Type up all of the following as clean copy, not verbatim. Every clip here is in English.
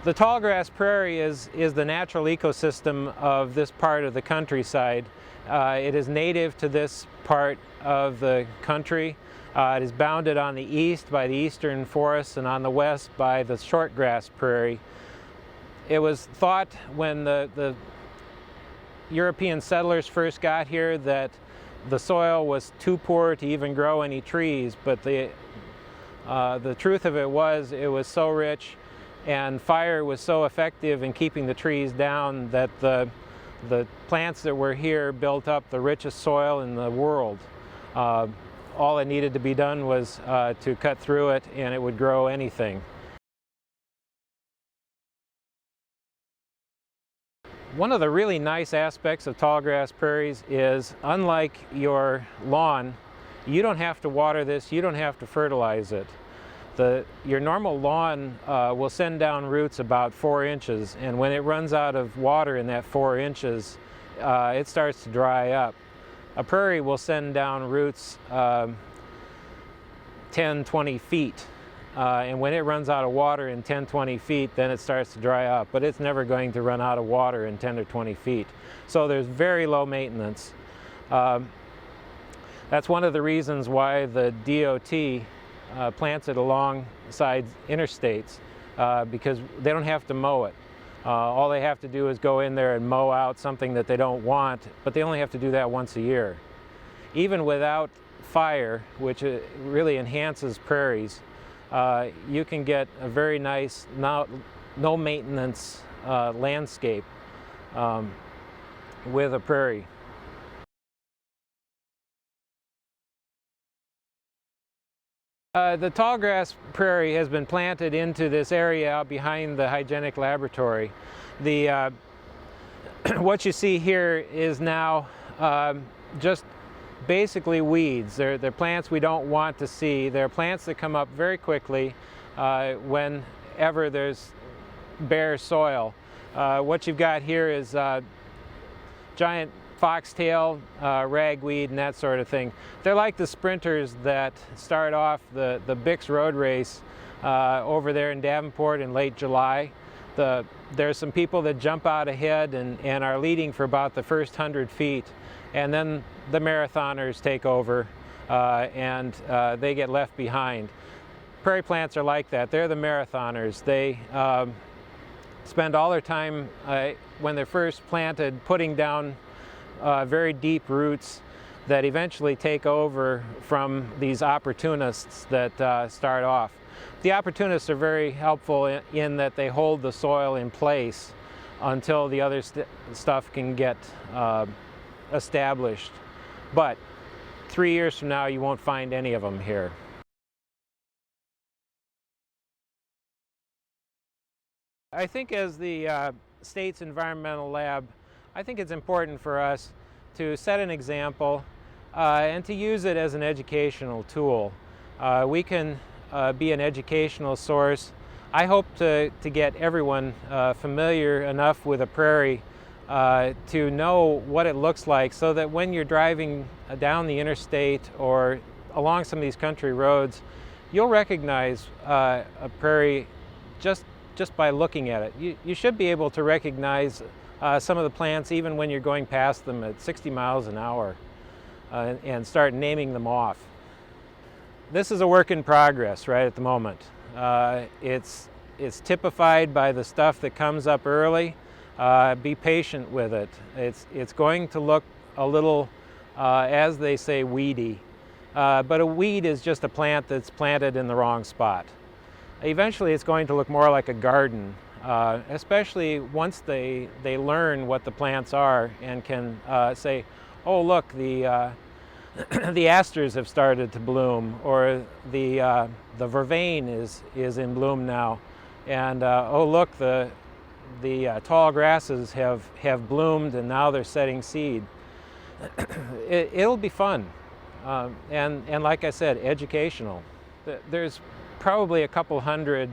The tallgrass prairie is the natural ecosystem of this part of the countryside. It is native to this part of the country. It is bounded on the east by the eastern forests and on the west by the shortgrass prairie. It was thought when the European settlers first got here that the soil was too poor to even grow any trees, but the truth of it was so rich and fire was so effective in keeping the trees down that the plants that were here built up the richest soil in the world. All that needed to be done was to cut through it and it would grow anything. One of the really nice aspects of tallgrass prairies is, unlike your lawn, you don't have to water this, you don't have to fertilize it. Your normal lawn will send down roots about 4 inches, and when it runs out of water in that 4 inches, it starts to dry up. A prairie will send down roots 10, 20 feet, and when it runs out of water in 10, 20 feet, then it starts to dry up, but it's never going to run out of water in 10 or 20 feet. So there's very low maintenance. That's one of the reasons why the DOT plants it alongside interstates, because they don't have to mow it. All they have to do is go in there and mow out something that they don't want, but they only have to do that once a year. Even without fire, which really enhances prairies, you can get a very nice, no maintenance landscape with a prairie. The tallgrass prairie has been planted into this area out behind the Hygienic Laboratory. What you see here is now just basically weeds. They're plants we don't want to see. They're plants that come up very quickly whenever there's bare soil. What you've got here is giant foxtail, ragweed, and that sort of thing. They're like the sprinters that start off the Bix road race over there in Davenport in late July. There's some people that jump out ahead and are leading for about the first 100 feet, and then the marathoners take over and they get left behind. Prairie plants are like that. They're the marathoners. They spend all their time when they're first planted putting down very deep roots that eventually take over from these opportunists that start off. The opportunists are very helpful in that they hold the soil in place until the other stuff can get established. But 3 years from now, you won't find any of them here. I think as the state's environmental lab, I think it's important for us to set an example and to use it as an educational tool. We can be an educational source. I hope to get everyone familiar enough with a prairie to know what it looks like, so that when you're driving down the interstate or along some of these country roads, you'll recognize a prairie just by looking at it. You should be able to recognize some of the plants even when you're going past them at 60 miles an hour and start naming them off. This is a work in progress right at the moment. It's typified by the stuff that comes up early. Be patient with it. It's going to look a little, as they say, weedy. But a weed is just a plant that's planted in the wrong spot. Eventually it's going to look more like a garden. Especially once they learn what the plants are and can say, oh look, the the asters have started to bloom, or the vervain is in bloom now, and oh look, the tall grasses have bloomed and now they're setting seed. It'll be fun, and like I said, educational. There's probably a couple hundred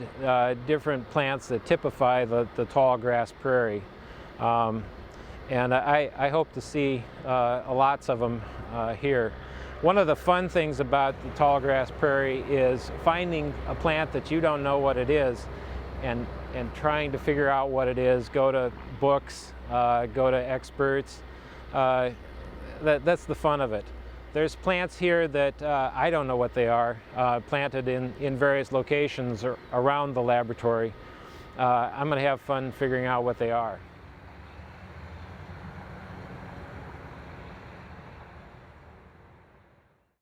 different plants that typify the tallgrass prairie, and I hope to see lots of them here. One of the fun things about the tallgrass prairie is finding a plant that you don't know what it is and trying to figure out what it is, go to books, go to experts. That's the fun of it. There's plants here that I don't know what they are, planted in various locations around the laboratory. I'm going to have fun figuring out what they are.